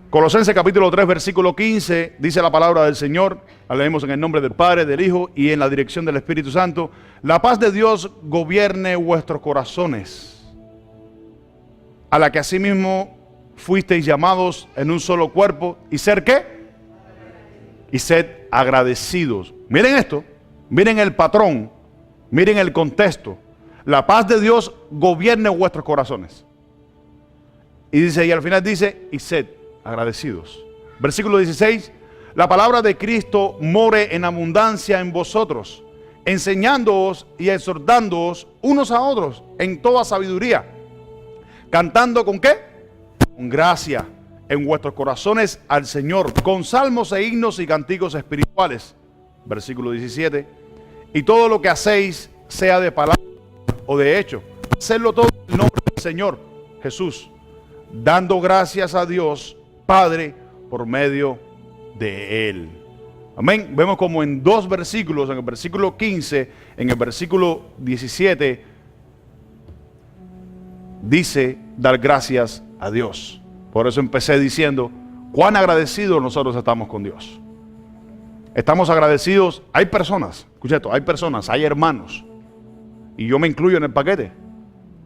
Colosenses capítulo 3, versículo 15, dice la palabra del Señor. La leemos en el nombre del Padre, del Hijo y en la dirección del Espíritu Santo. La paz de Dios gobierne vuestros corazones, a la que asimismo fuisteis llamados en un solo cuerpo. ¿Y ser qué? Y sed agradecidos. Miren esto, miren el patrón, miren el contexto. La paz de Dios gobierne vuestros corazones. Y dice, y al final dice, y sed agradecidos. Versículo 16, la palabra de Cristo more en abundancia en vosotros, enseñándoos y exhortándoos unos a otros en toda sabiduría, cantando ¿con qué? Con gracia en vuestros corazones al Señor, con salmos e himnos y cánticos espirituales. Versículo 17, y todo lo que hacéis, sea de palabra o de hecho, hacedlo todo en el nombre del Señor Jesús, dando gracias a Dios Padre por medio de Él. Amén. Vemos como en dos versículos, en el versículo 15, en el versículo 17, dice dar gracias a Dios. Por eso empecé diciendo cuán agradecidos nosotros estamos con Dios. Estamos agradecidos. Hay personas, escucha esto, hay personas, hay hermanos, y yo me incluyo en el paquete.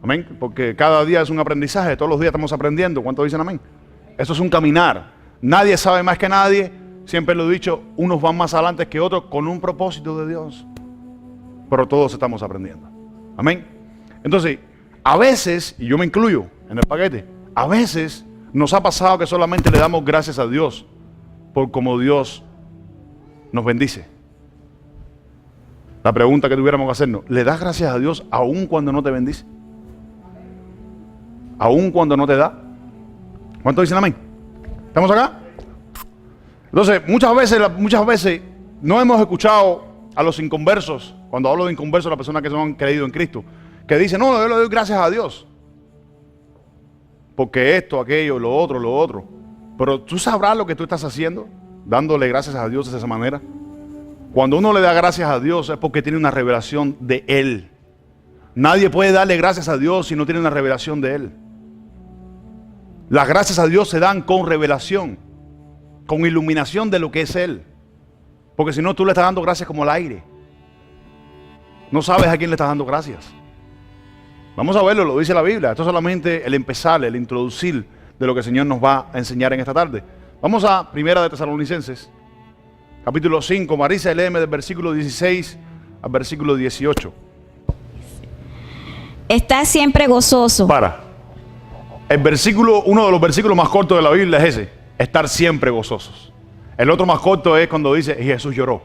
Amén. Porque cada día es un aprendizaje, todos los días estamos aprendiendo. ¿Cuántos dicen amén? Eso es un caminar. Nadie sabe más que nadie. Siempre lo he dicho, unos van más adelante que otros con un propósito de Dios. Pero todos estamos aprendiendo. Amén. Entonces, a veces, y yo me incluyo en el paquete, a veces nos ha pasado que solamente le damos gracias a Dios por cómo Dios nos bendice. La pregunta que tuviéramos que hacernos, ¿le das gracias a Dios aun cuando no te bendice? Aun cuando no te da. ¿Cuántos dicen amén? ¿Estamos acá? Entonces, muchas veces no hemos escuchado a los inconversos. Cuando hablo de inconversos, las personas que no han creído en Cristo, que dicen, no, yo le doy gracias a Dios porque esto, aquello, lo otro. Pero tú sabrás lo que tú estás haciendo, dándole gracias a Dios de esa manera. Cuando uno le da gracias a Dios es porque tiene una revelación de Él. Nadie puede darle gracias a Dios si no tiene una revelación de Él. Las gracias a Dios se dan con revelación, con iluminación de lo que es Él. Porque si no, tú le estás dando gracias como al aire. No sabes a quién le estás dando gracias. Vamos a verlo, lo dice la Biblia. Esto es solamente el empezar, el introducir de lo que el Señor nos va a enseñar en esta tarde. Vamos a Primera de Tesalonicenses, capítulo 5. Marisa, léeme del versículo 16 al versículo 18. Está siempre gozoso. El versículo, uno de los versículos más cortos de la Biblia es ese, estar siempre gozosos. El otro más corto es cuando dice, y Jesús lloró.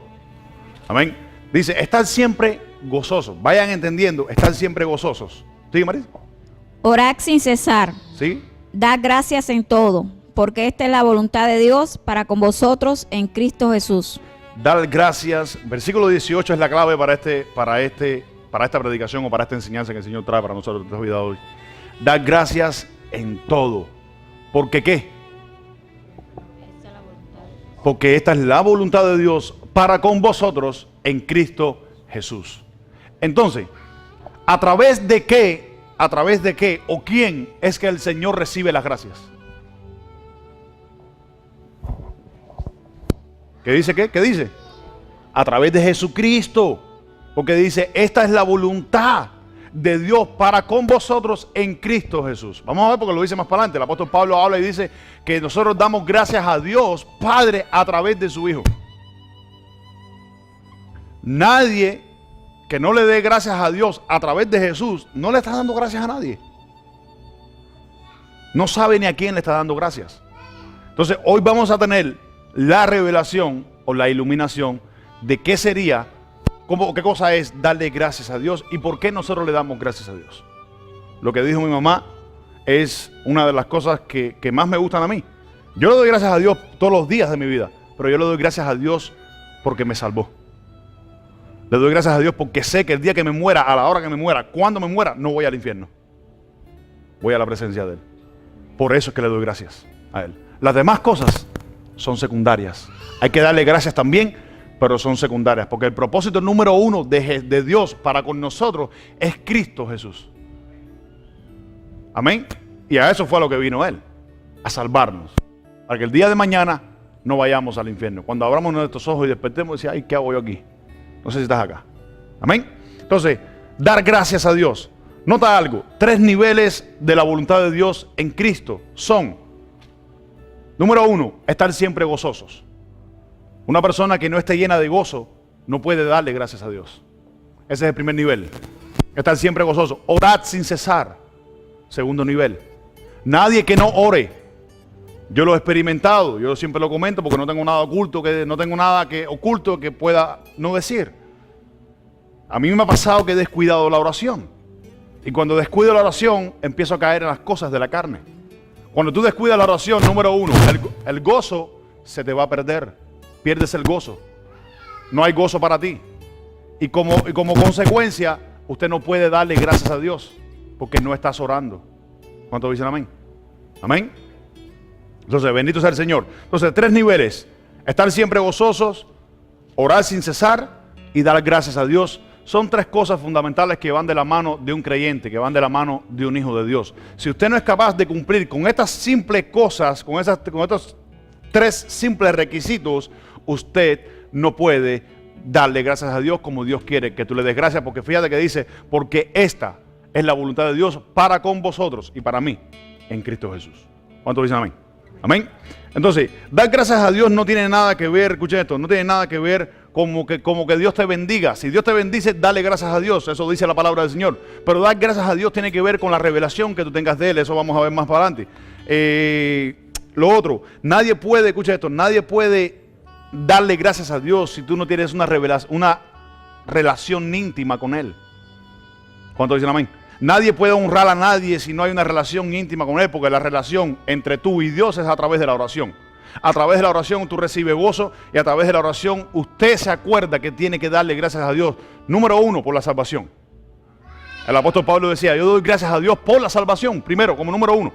Amén. Dice, estar siempre gozosos. Vayan entendiendo, estar siempre gozosos. ¿Sí, Marisa? Orad sin cesar. ¿Sí? Dad gracias en todo, porque esta es la voluntad de Dios para con vosotros en Cristo Jesús. Dar gracias. Versículo 18 es la clave para esta predicación o para esta enseñanza que el Señor trae para nosotros esta vida hoy. Dar gracias en todo. ¿Por qué qué? Porque esta es la voluntad de Dios para con vosotros en Cristo Jesús. Entonces, ¿a través de qué o quién es que el Señor recibe las gracias? ¿Qué dice qué? ¿Qué dice? A través de Jesucristo. Porque dice, esta es la voluntad de Dios para con vosotros en Cristo Jesús. Vamos a ver porque lo dice más para adelante. El apóstol Pablo habla y dice que nosotros damos gracias a Dios Padre a través de su Hijo. Nadie que no le dé gracias a Dios a través de Jesús no le está dando gracias a nadie. No sabe ni a quién le está dando gracias. Entonces hoy vamos a tener la revelación o la iluminación de qué sería, qué cosa es darle gracias a Dios y por qué nosotros le damos gracias a Dios. Lo que dijo mi mamá es una de las cosas que más me gustan a mí. Yo le doy gracias a Dios todos los días de mi vida, pero yo le doy gracias a Dios porque me salvó. Le doy gracias a Dios porque sé que el día que me muera, a la hora que me muera, cuando me muera, no voy al infierno. Voy a la presencia de Él. Por eso es que le doy gracias a Él. Las demás cosas son secundarias. Hay que darle gracias también, pero son secundarias. Porque el propósito número uno de Dios para con nosotros es Cristo Jesús. Amén. Y a eso fue a lo que vino Él. A salvarnos. Para que el día de mañana no vayamos al infierno. Cuando abramos nuestros ojos y despertemos, decir, ay, ¿qué hago yo aquí? No sé si estás acá. Amén. Entonces, dar gracias a Dios. Nota algo, 3 niveles de la voluntad de Dios en Cristo son: número 1, estar siempre gozosos. Una persona que no esté llena de gozo no puede darle gracias a Dios. Ese es el primer nivel. Estar siempre gozoso. Orad sin cesar. Segundo nivel. Nadie que no ore. Yo lo he experimentado, yo siempre lo comento porque no tengo nada oculto, oculto que pueda no decir. A mí me ha pasado que he descuidado la oración. Y cuando descuido la oración, empiezo a caer en las cosas de la carne. Cuando tú descuidas la oración, número 1, el gozo se te va a perder. Pierdes el gozo. No hay gozo para ti. Y como consecuencia, usted no puede darle gracias a Dios porque no estás orando. ¿Cuántos dicen amén? Amén. Entonces, bendito sea el Señor. Entonces, 3 niveles: estar siempre gozosos, orar sin cesar y dar gracias a Dios. Son 3 cosas fundamentales que van de la mano de un creyente, que van de la mano de un hijo de Dios. Si usted no es capaz de cumplir con estas simples cosas, con estos 3 simples requisitos, usted no puede darle gracias a Dios como Dios quiere que tú le des gracias, porque fíjate que dice, porque esta es la voluntad de Dios para con vosotros y para mí en Cristo Jesús. ¿Cuántos dicen amén? Amén. Entonces, dar gracias a Dios no tiene nada que ver, escuchen esto, no tiene nada que ver como que Dios te bendiga. Si Dios te bendice, dale gracias a Dios, eso dice la palabra del Señor. Pero dar gracias a Dios tiene que ver con la revelación que tú tengas de Él, eso vamos a ver más para adelante. Lo otro, nadie puede, escucha esto, nadie puede darle gracias a Dios si tú no tienes una relación íntima con Él. ¿Cuántos dicen amén? Nadie puede honrar a nadie si no hay una relación íntima con Él, porque la relación entre tú y Dios es a través de la oración. A través de la oración tú recibes gozo y a través de la oración usted se acuerda que tiene que darle gracias a Dios. Número 1, por la salvación. El apóstol Pablo decía, yo doy gracias a Dios por la salvación, primero, como número 1.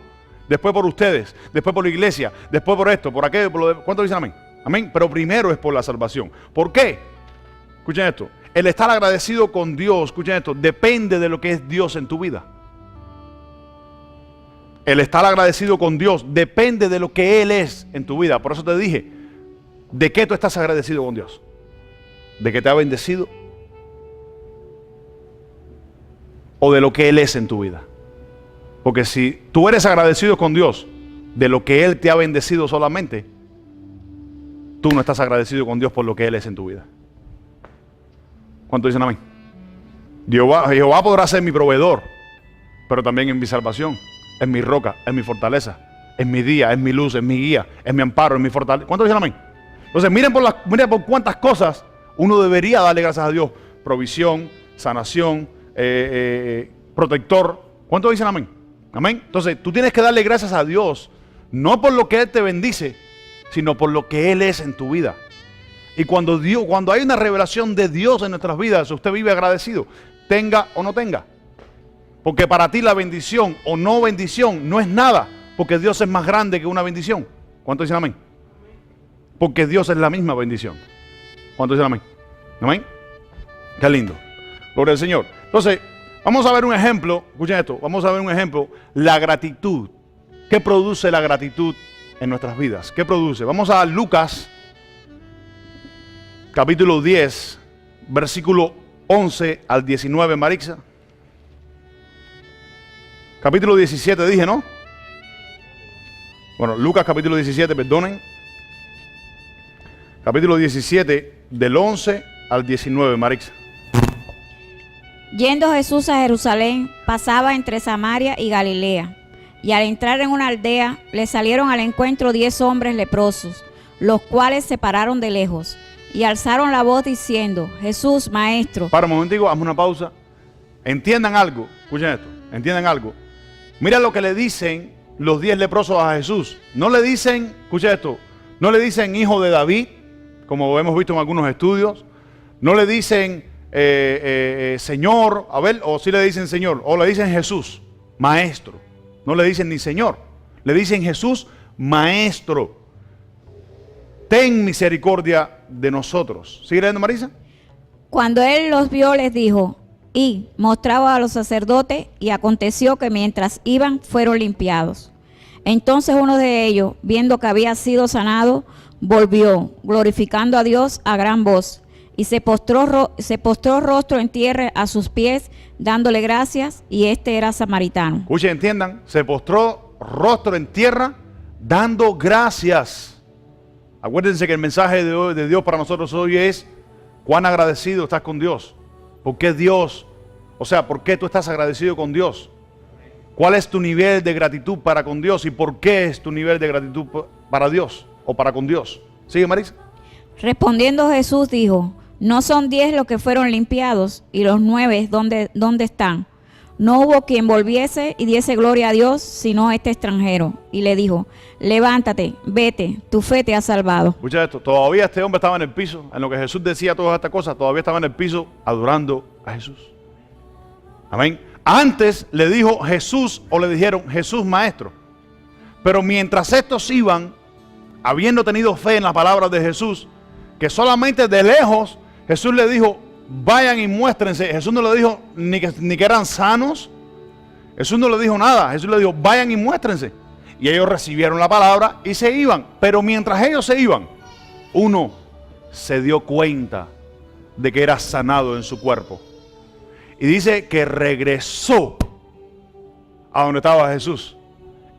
Después por ustedes, después por la iglesia, después por esto, por aquello, por lo de... ¿Cuántos dicen amén? Amén. Pero primero es por la salvación. ¿Por qué? Escuchen esto. El estar agradecido con Dios, escuchen esto, depende de lo que es Dios en tu vida. El estar agradecido con Dios depende de lo que Él es en tu vida. Por eso te dije, ¿de qué tú estás agradecido con Dios? ¿De que te ha bendecido? ¿O de lo que Él es en tu vida? Porque si tú eres agradecido con Dios de lo que Él te ha bendecido solamente, tú no estás agradecido con Dios por lo que Él es en tu vida. ¿Cuántos dicen amén? Jehová podrá ser mi proveedor, pero también en mi salvación. Es mi roca, es mi fortaleza, es mi día, es mi luz, es mi guía, es mi amparo, es mi fortaleza. ¿Cuántos dicen amén? Entonces miren por cuántas cosas uno debería darle gracias a Dios. Provisión, sanación, protector. ¿Cuántos dicen amén? Amén. Entonces tú tienes que darle gracias a Dios, no por lo que Él te bendice, sino por lo que Él es en tu vida. Y cuando hay una revelación de Dios en nuestras vidas, usted vive agradecido, tenga o no tenga. Porque para ti la bendición o no bendición no es nada, porque Dios es más grande que una bendición. ¿Cuántos dicen amén? Porque Dios es la misma bendición. ¿Cuántos dicen amén? Amén. Qué lindo. Gloria al Señor. Entonces, vamos a ver un ejemplo. Escuchen esto. Vamos a ver un ejemplo. La gratitud. ¿Qué produce la gratitud en nuestras vidas? ¿Qué produce? Vamos a Lucas, capítulo 10, versículo 11 al 19, Marixa. Capítulo 17 dije, ¿no? Bueno, Lucas capítulo 17, perdonen. Capítulo 17, del 11 al 19, Marixa. Yendo Jesús a Jerusalén, pasaba entre Samaria y Galilea. Y al entrar en una aldea, le salieron al encuentro 10 hombres leprosos, los cuales se pararon de lejos y alzaron la voz diciendo, Jesús, Maestro. Para un momentico, hazme una pausa. Entiendan algo, escuchen esto, entiendan algo. Mira lo que le dicen los 10 leprosos a Jesús. No le dicen, escucha esto, no le dicen hijo de David, como hemos visto en algunos estudios. No le dicen Señor, a ver, o sí le dicen Señor, o le dicen Jesús, Maestro. No le dicen ni Señor, le dicen Jesús, Maestro. Ten misericordia de nosotros. ¿Sigue leyendo, Marisa? Cuando él los vio, les dijo, y mostraba a los sacerdotes, y aconteció que mientras iban, fueron limpiados. Entonces uno de ellos, viendo que había sido sanado, volvió, glorificando a Dios a gran voz, y se postró rostro en tierra a sus pies, dándole gracias, y este era samaritano. Escuchen, entiendan, se postró rostro en tierra, dando gracias. Acuérdense que el mensaje de Dios para nosotros hoy es cuán agradecido estás con Dios. ¿Por qué Dios? O sea, ¿por qué tú estás agradecido con Dios? ¿Cuál es tu nivel de gratitud para con Dios? ¿Y por qué es tu nivel de gratitud para Dios o para con Dios? ¿Sigue, Marisa? Respondiendo Jesús dijo: ¿No son 10 los que fueron limpiados? ¿Y los 9 dónde están? No hubo quien volviese y diese gloria a Dios, sino este extranjero. Y le dijo: levántate, vete, tu fe te ha salvado. Escucha esto, todavía este hombre estaba en el piso, en lo que Jesús decía todas estas cosas, todavía estaba en el piso adorando a Jesús. Amén. Antes le dijo Jesús, o le dijeron Jesús maestro. Pero mientras estos iban, habiendo tenido fe en las palabras de Jesús, que solamente de lejos Jesús le dijo: vayan y muéstrense. Jesús no le dijo ni que eran sanos. Jesús no le dijo nada. Jesús le dijo: vayan y muéstrense. Y ellos recibieron la palabra y se iban. Pero mientras ellos se iban, uno se dio cuenta de que era sanado en su cuerpo. Y dice que regresó a donde estaba Jesús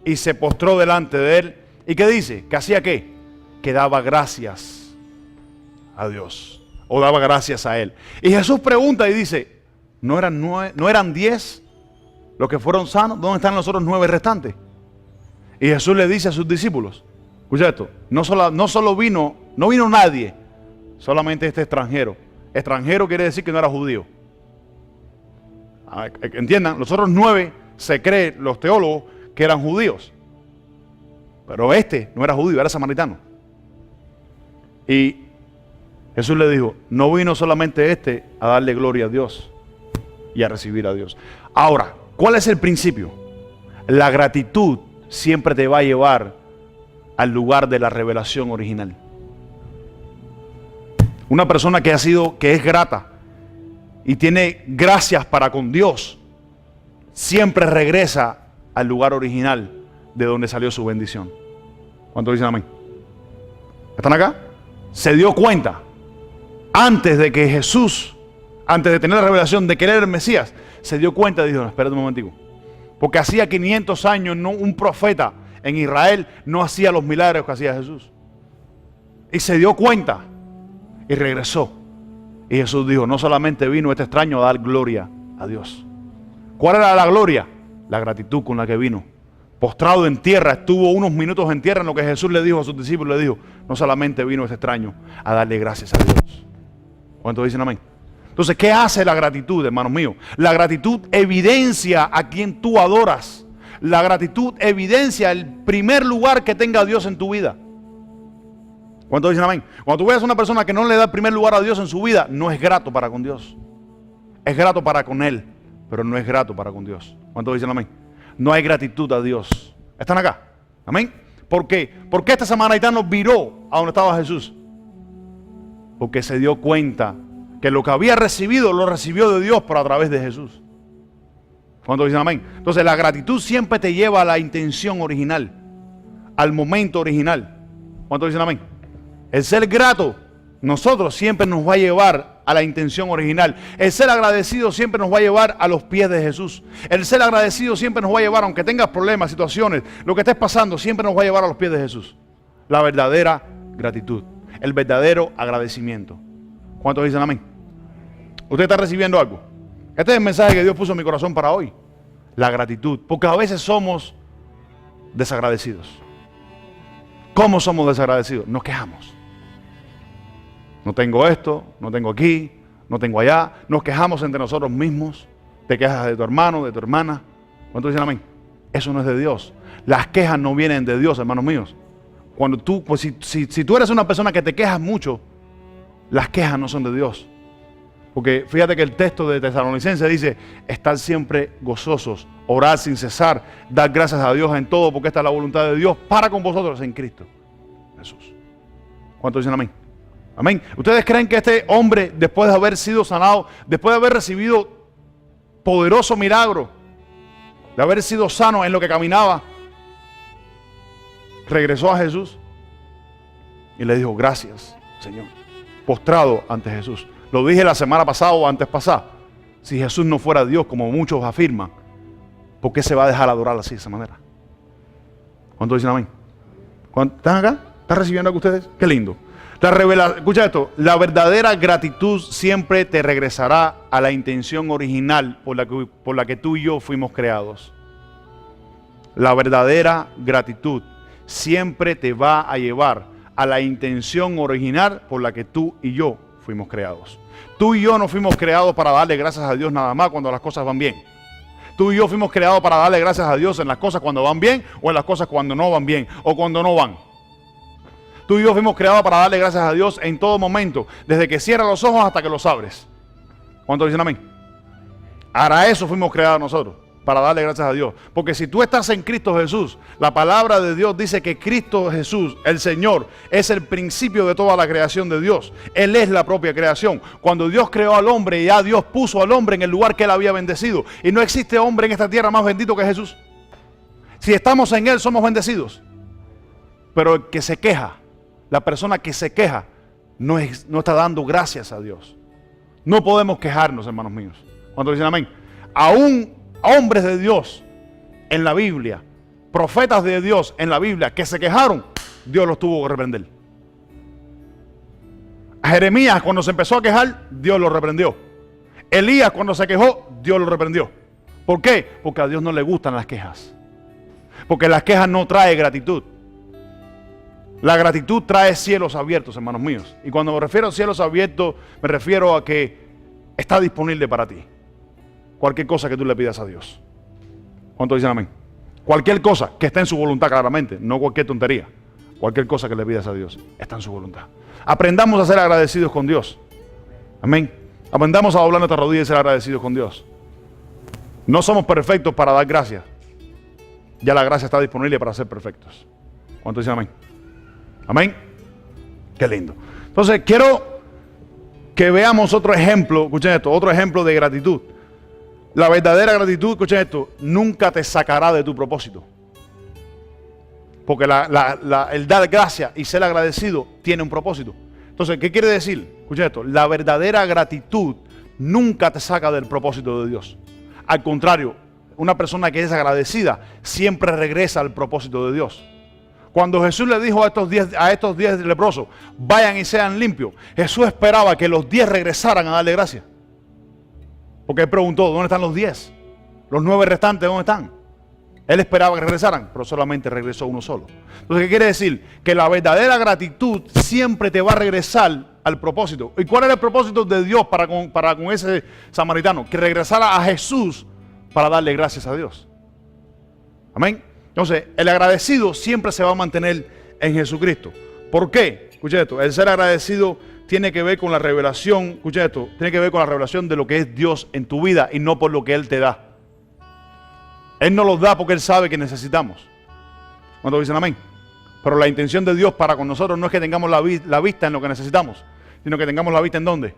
y se postró delante de él. ¿Y qué dice? ¿Que hacía qué? Que daba gracias a Dios, o daba gracias a él. Y Jesús pregunta y dice: ¿no eran 10 los que fueron sanos? ¿Dónde están los otros 9 restantes? Y Jesús le dice a sus discípulos: escucha esto, no vino nadie, solamente este extranjero. Extranjero quiere decir que no era judío. Entiendan, los otros 9 se creen los teólogos que eran judíos, pero este no era judío, era samaritano. Y Jesús le dijo: no vino solamente este a darle gloria a Dios y a recibir a Dios. Ahora, ¿cuál es el principio? La gratitud siempre te va a llevar al lugar de la revelación original. Una persona que es grata y tiene gracias para con Dios, siempre regresa al lugar original de donde salió su bendición. ¿Cuántos dicen amén? ¿Están acá? Se dio cuenta antes de que Jesús, antes de tener la revelación de que él era el Mesías, se dio cuenta y dijo: no, espérate un momentico, porque hacía 500 años un profeta en Israel no hacía los milagros que hacía Jesús. Y se dio cuenta y regresó. Y Jesús dijo: no solamente vino este extraño a dar gloria a Dios. ¿Cuál era la gloria? La gratitud con la que vino. Postrado en tierra, estuvo unos minutos en tierra en lo que Jesús le dijo a sus discípulos. Le dijo: no solamente vino este extraño a darle gracias a Dios. ¿Cuántos dicen amén? Entonces, ¿qué hace la gratitud, hermanos míos? La gratitud evidencia a quien tú adoras. La gratitud evidencia el primer lugar que tenga Dios en tu vida. ¿Cuántos dicen amén? Cuando tú veas a una persona que no le da el primer lugar a Dios en su vida, no es grato para con Dios. Es grato para con Él, pero no es grato para con Dios. ¿Cuántos dicen amén? No hay gratitud a Dios. ¿Están acá? ¿Amén? ¿Por qué? ¿Por qué este samaritano viró a donde estaba Jesús? Porque se dio cuenta que lo que había recibido, lo recibió de Dios, pero a través de Jesús. ¿Cuántos dicen amén? Entonces la gratitud siempre te lleva a la intención original, al momento original. ¿Cuántos dicen amén? El ser grato, nosotros siempre nos va a llevar a la intención original. El ser agradecido siempre nos va a llevar a los pies de Jesús. El ser agradecido siempre nos va a llevar, aunque tengas problemas, situaciones, lo que estés pasando, siempre nos va a llevar a los pies de Jesús. La verdadera gratitud, el verdadero agradecimiento. ¿Cuántos dicen amén? ¿Usted está recibiendo algo? Este es el mensaje que Dios puso en mi corazón para hoy. La gratitud, porque a veces somos desagradecidos. ¿Cómo somos desagradecidos? Nos quejamos. No tengo esto, no tengo aquí, no tengo allá. Nos quejamos entre nosotros mismos. Te quejas de tu hermano, de tu hermana. ¿Cuántos dicen amén? Eso no es de Dios. Las quejas no vienen de Dios, hermanos míos. Cuando tú, pues si tú eres una persona que te quejas mucho, las quejas no son de Dios. Porque fíjate que el texto de Tesalonicenses dice: estar siempre gozosos, orar sin cesar, dar gracias a Dios en todo, porque esta es la voluntad de Dios para con vosotros en Cristo Jesús. ¿Cuántos dicen amén? Amén. ¿Ustedes creen que este hombre, después de haber sido sanado, después de haber recibido poderoso milagro, de haber sido sano en lo que caminaba, regresó a Jesús y le dijo, gracias, Señor. Postrado ante Jesús. Lo dije la semana pasada o antes pasada. Si Jesús no fuera Dios, como muchos afirman, ¿por qué se va a dejar adorar así de esa manera? ¿Cuántos dicen amén? ¿Están acá? ¿Están recibiendo algo ustedes? Qué lindo. Escucha esto, la verdadera gratitud siempre te regresará a la intención original por la que tú y yo fuimos creados. La verdadera gratitud siempre te va a llevar a la intención original por la que tú y yo fuimos creados. Tú y yo no fuimos creados para darle gracias a Dios nada más cuando las cosas van bien. Tú y yo fuimos creados para darle gracias a Dios en las cosas cuando van bien o en las cosas cuando no van bien o cuando no van. Tú y yo fuimos creados para darle gracias a Dios en todo momento, desde que cierras los ojos hasta que los abres. ¿Cuántos dicen amén? Para eso fuimos creados nosotros, para darle gracias a Dios. Porque si tú estás en Cristo Jesús, la palabra de Dios dice que Cristo Jesús, el Señor, es el principio de toda la creación de Dios. Él es la propia creación. Cuando Dios creó al hombre, ya Dios puso al hombre en el lugar que él había bendecido. Y no existe hombre en esta tierra más bendito que Jesús. Si estamos en Él, somos bendecidos. Pero el que se queja, la persona que se queja, no está dando gracias a Dios. No podemos quejarnos, hermanos míos. ¿Cuántos dicen amén? Aún hombres de Dios en la Biblia, profetas de Dios en la Biblia que se quejaron, Dios los tuvo que reprender. A Jeremías, cuando se empezó a quejar, Dios lo reprendió. Elías, cuando se quejó, Dios lo reprendió. ¿Por qué? Porque a Dios no le gustan las quejas. Porque las quejas no traen gratitud. La gratitud trae cielos abiertos, hermanos míos. Y cuando me refiero a cielos abiertos, me refiero a que está disponible para ti cualquier cosa que tú le pidas a Dios. ¿Cuántos dicen amén? Cualquier cosa que esté en su voluntad, claramente, no cualquier tontería. Cualquier cosa que le pidas a Dios está en su voluntad. Aprendamos a ser agradecidos con Dios. Amén. Aprendamos a doblar nuestras rodillas y ser agradecidos con Dios. No somos perfectos para dar gracias. Ya la gracia está disponible para ser perfectos. ¿Cuántos dicen amén? Amén. Qué lindo. Entonces quiero que veamos otro ejemplo. Escuchen esto, otro ejemplo de gratitud. La verdadera gratitud, escuchen esto, nunca te sacará de tu propósito. Porque el dar gracias y ser agradecido tiene un propósito. Entonces, ¿qué quiere decir? Escuchen esto, la verdadera gratitud nunca te saca del propósito de Dios. Al contrario, una persona que es agradecida siempre regresa al propósito de Dios. Cuando Jesús le dijo a estos 10 leprosos, vayan y sean limpios, Jesús esperaba que los 10 regresaran a darle gracias. Porque él preguntó, ¿dónde están los 10? Los 9 restantes, ¿dónde están? Él esperaba que regresaran, pero solamente regresó uno solo. Entonces, ¿qué quiere decir? Que la verdadera gratitud siempre te va a regresar al propósito. ¿Y cuál era el propósito de Dios para con ese samaritano? Que regresara a Jesús para darle gracias a Dios. Amén. Entonces, el agradecido siempre se va a mantener en Jesucristo. ¿Por qué? Escucha esto, el ser agradecido tiene que ver con la revelación, escucha esto, tiene que ver con la revelación de lo que es Dios en tu vida y no por lo que Él te da. Él no los da porque Él sabe que necesitamos. ¿Cuántos dicen amén? Pero la intención de Dios para con nosotros no es que tengamos la vista en lo que necesitamos, sino que tengamos la vista en ¿dónde?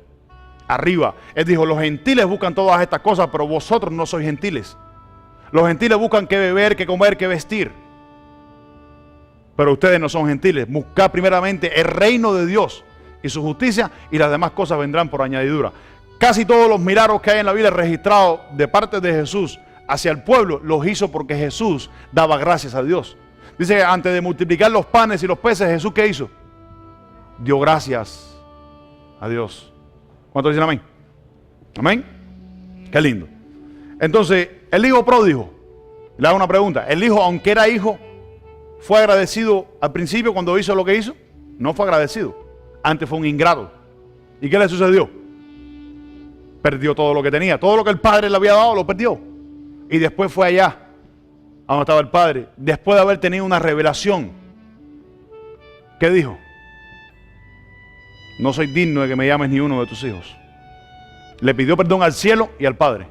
Arriba. Él dijo, los gentiles buscan todas estas cosas, pero vosotros no sois gentiles. Los gentiles buscan qué beber, qué comer, qué vestir. Pero ustedes no son gentiles. Buscad primeramente el reino de Dios y su justicia, y las demás cosas vendrán por añadidura. Casi todos los milagros que hay en la Biblia registrados de parte de Jesús hacia el pueblo, los hizo porque Jesús daba gracias a Dios. Dice que antes de multiplicar los panes y los peces, Jesús ¿qué hizo? Dio gracias a Dios. ¿Cuántos dicen amén? Amén. Qué lindo. Entonces, el hijo pródigo, le hago una pregunta. El hijo, aunque era hijo, ¿fue agradecido al principio cuando hizo lo que hizo? No fue agradecido. Antes fue un ingrato. ¿Y qué le sucedió? Perdió todo lo que tenía. Todo lo que el padre le había dado lo perdió. Y después fue allá, a donde estaba el padre, después de haber tenido una revelación. ¿Qué dijo? No soy digno de que me llames ni uno de tus hijos. Le pidió perdón al cielo y al padre.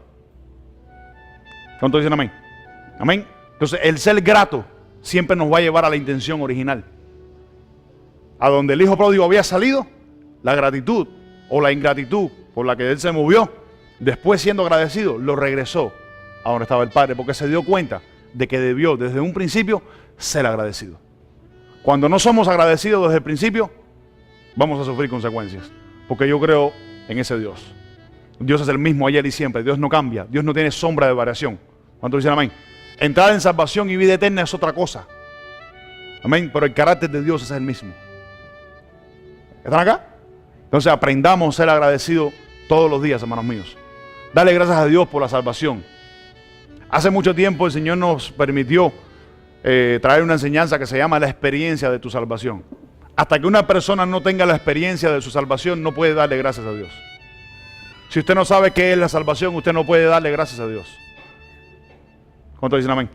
¿Cuántos dicen amén? Amén. Entonces el ser grato siempre nos va a llevar a la intención original. A donde el hijo pródigo había salido, la gratitud o la ingratitud por la que él se movió, después siendo agradecido, lo regresó a donde estaba el padre, porque se dio cuenta de que debió desde un principio ser agradecido. Cuando no somos agradecidos desde el principio, vamos a sufrir consecuencias. Porque yo creo en ese Dios. Dios es el mismo ayer y siempre. Dios no cambia. Dios no tiene sombra de variación. ¿Cuántos dicen amén? Entrar en salvación y vida eterna es otra cosa. Amén. Pero el carácter de Dios es el mismo. ¿Están acá? Entonces aprendamos a ser agradecidos todos los días, hermanos míos. Dale gracias a Dios por la salvación. Hace mucho tiempo el Señor nos permitió traer una enseñanza que se llama la experiencia de tu salvación. Hasta que una persona no tenga la experiencia de su salvación, no puede darle gracias a Dios. Si usted no sabe qué es la salvación, usted no puede darle gracias a Dios. ¿Cuántos dicen amén?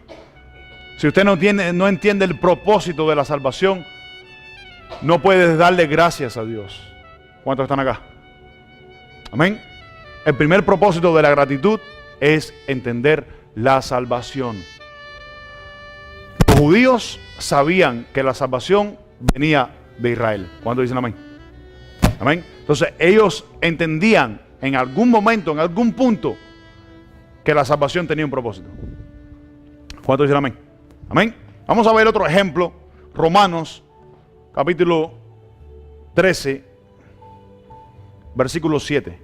Si usted no entiende el propósito de la salvación, no puede darle gracias a Dios. ¿Cuántos están acá? Amén. El primer propósito de la gratitud es entender la salvación. Los judíos sabían que la salvación venía de Israel. ¿Cuántos dicen amén? Amén. Entonces ellos entendían en algún momento, en algún punto, que la salvación tenía un propósito. ¿Cuántos dicen amén? Amén. Vamos a ver otro ejemplo. Romanos, capítulo 13, versículo 7.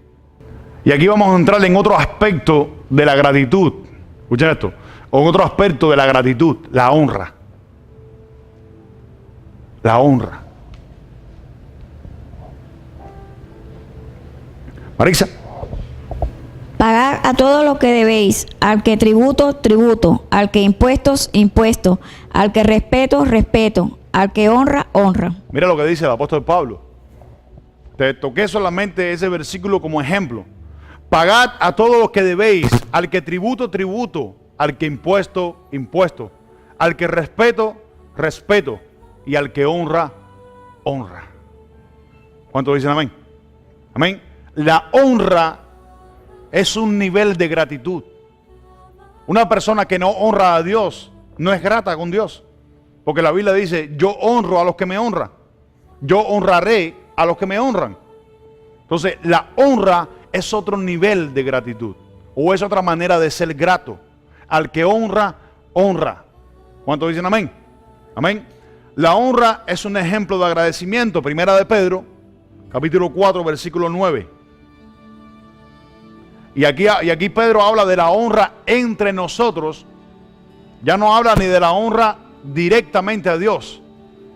Y aquí vamos a entrar en otro aspecto de la gratitud. Escuchen esto. O en otro aspecto de la gratitud, la honra. La honra. Marisa. Pagad a todo lo que debéis, al que tributo, tributo, al que impuestos, impuesto, al que respeto, respeto, al que honra, honra. Mira lo que dice el apóstol Pablo. Te toqué solamente ese versículo como ejemplo. Pagad a todo lo que debéis, al que tributo, tributo, al que impuesto, impuesto, al que respeto, respeto, y al que honra, honra. ¿Cuántos dicen amén? Amén. La honra es un nivel de gratitud. Una persona que no honra a Dios no es grata con Dios. Porque la Biblia dice, yo honro a los que me honran. Yo honraré a los que me honran. Entonces, la honra es otro nivel de gratitud. O es otra manera de ser grato. Al que honra, honra. ¿Cuántos dicen amén? Amén. La honra es un ejemplo de agradecimiento. Primera de Pedro, capítulo 4, versículo 9. Y aquí Pedro habla de la honra entre nosotros. Ya no habla ni de la honra directamente a Dios,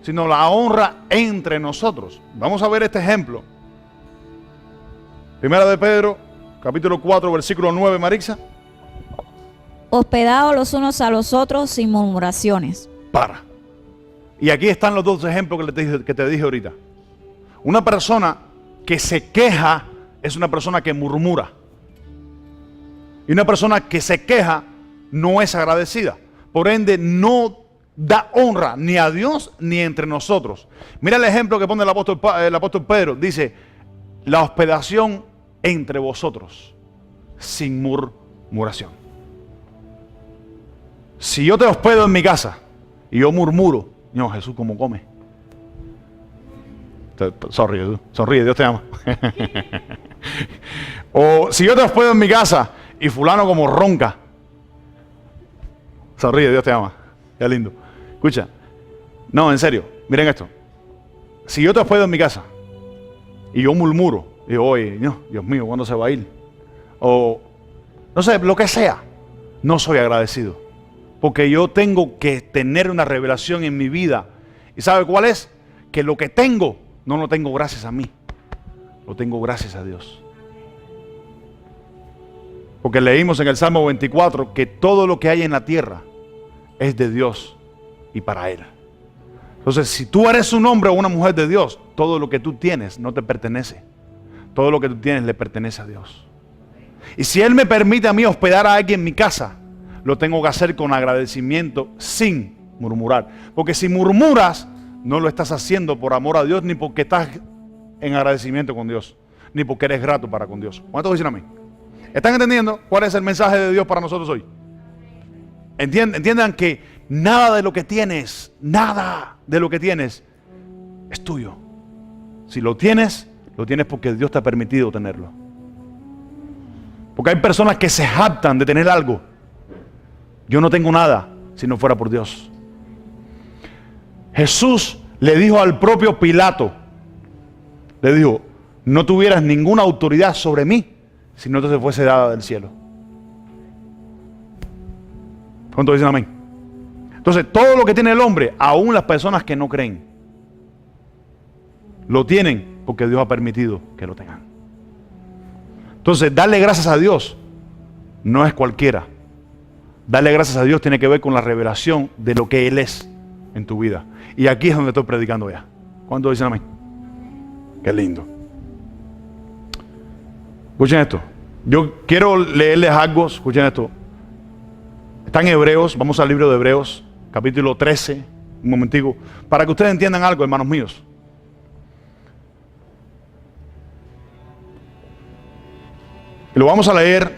sino la honra entre nosotros. Vamos a ver este ejemplo. Primera de Pedro, capítulo 4, versículo 9, Marixa. Hospedaos los unos a los otros sin murmuraciones. Para. Y aquí están los dos ejemplos que te dije ahorita. Una persona que se queja es una persona que murmura. Y una persona que se queja no es agradecida. Por ende, no da honra ni a Dios ni entre nosotros. Mira el ejemplo que pone el apóstol Pedro. Dice, la hospedación entre vosotros, sin murmuración. Si yo te hospedo en mi casa y yo murmuro, no, Jesús, ¿cómo come? Sonríe, Dios te ama. O si yo te hospedo en mi casa y fulano como ronca, sonríe, Dios te ama. Qué lindo. Escucha, no, en serio, miren esto. Si yo te hospedo en mi casa y yo murmuro, digo, oye, no, Dios mío, ¿cuándo se va a ir? O, no sé, lo que sea, no soy agradecido. Porque yo tengo que tener una revelación en mi vida. ¿Y sabe cuál es? Que lo que tengo, no lo tengo gracias a mí. Lo tengo gracias a Dios. Porque leímos en el Salmo 24 que todo lo que hay en la tierra es de Dios y para Él. Entonces, si tú eres un hombre o una mujer de Dios, todo lo que tú tienes no te pertenece. Todo lo que tú tienes le pertenece a Dios. Y si Él me permite a mí hospedar a alguien en mi casa, lo tengo que hacer con agradecimiento, sin murmurar. Porque si murmuras, no lo estás haciendo por amor a Dios, ni porque estás en agradecimiento con Dios, ni porque eres grato para con Dios. ¿Cuántos dicen amén? ¿Están entendiendo cuál es el mensaje de Dios para nosotros hoy? Entiendan que nada de lo que tienes es tuyo. Si lo tienes porque Dios te ha permitido tenerlo. Porque hay personas que se jactan de tener algo. Yo no tengo nada si no fuera por Dios. Jesús le dijo al propio Pilato, le dijo, no tuvieras ninguna autoridad sobre mí si no te fuese dada del cielo. ¿Cuántos dicen amén? Entonces, todo lo que tiene el hombre, aún las personas que no creen, lo tienen porque Dios ha permitido que lo tengan. Entonces, darle gracias a Dios no es cualquiera. Darle gracias a Dios tiene que ver con la revelación de lo que Él es en tu vida. Y aquí es donde estoy predicando ya. ¿Cuántos dicen amén? Qué lindo. Escuchen esto. Yo quiero leerles algo. Escuchen esto. Está en Hebreos. Vamos al libro de Hebreos, capítulo 13. Un momentico. Para que ustedes entiendan algo, hermanos míos. Y lo vamos a leer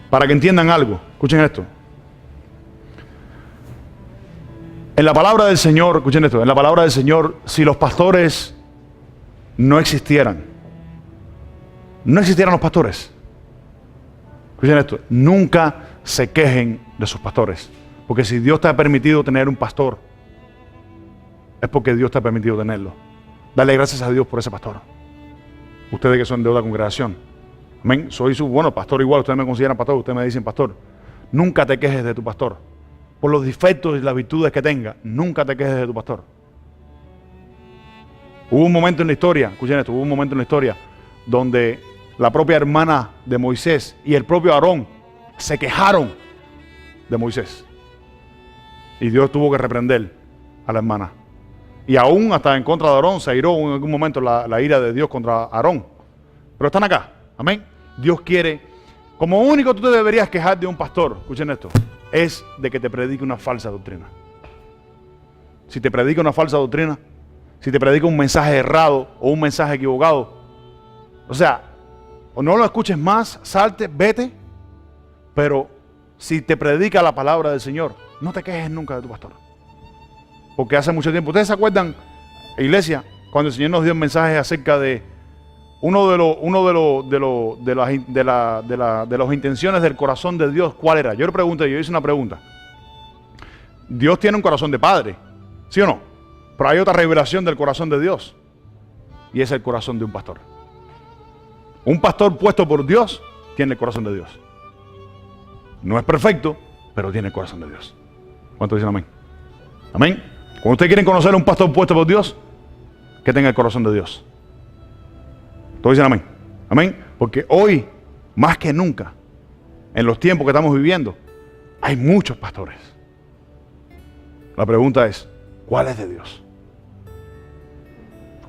para que entiendan algo. Escuchen esto. En la palabra del Señor, escuchen esto, en la palabra del Señor, si los pastores no existieran los pastores, escuchen esto, nunca se quejen de sus pastores. Porque si Dios te ha permitido tener un pastor, es porque Dios te ha permitido tenerlo. Dale gracias a Dios por ese pastor. Ustedes que son de otra congregación. Amén. Soy su, bueno, pastor igual, ustedes me consideran pastor, ustedes me dicen pastor. Nunca te quejes de tu pastor. Por los defectos y las virtudes que tenga, nunca te quejes de tu pastor. Hubo un momento en la historia, escuchen esto, hubo un momento en la historia donde la propia hermana de Moisés y el propio Aarón se quejaron de Moisés. Y Dios tuvo que reprender a la hermana. Y aún hasta en contra de Aarón se airó en algún momento la ira de Dios contra Aarón. Pero están acá, amén. Dios quiere, como único tú te deberías quejar de un pastor, escuchen esto, es de que te predique una falsa doctrina. Si te predica una falsa doctrina, si te predica un mensaje errado o un mensaje equivocado, o sea, o no lo escuches más, salte, vete, pero si te predica la palabra del Señor, no te quejes nunca de tu pastor. Porque hace mucho tiempo, ¿ustedes se acuerdan, iglesia, cuando el Señor nos dio un mensaje acerca de de las intenciones del corazón de Dios? ¿Cuál era? Yo le pregunté, yo hice una pregunta. Dios tiene un corazón de padre, ¿sí o no? Pero hay otra revelación del corazón de Dios, y es el corazón de un pastor. Un pastor puesto por Dios tiene el corazón de Dios. No es perfecto, pero tiene el corazón de Dios. ¿Cuántos dicen amén? Amén. Cuando ustedes quieren conocer a un pastor puesto por Dios, que tenga el corazón de Dios. Todos dicen amén. Amén. Porque hoy, más que nunca, en los tiempos que estamos viviendo, hay muchos pastores. La pregunta es, ¿cuál es de Dios?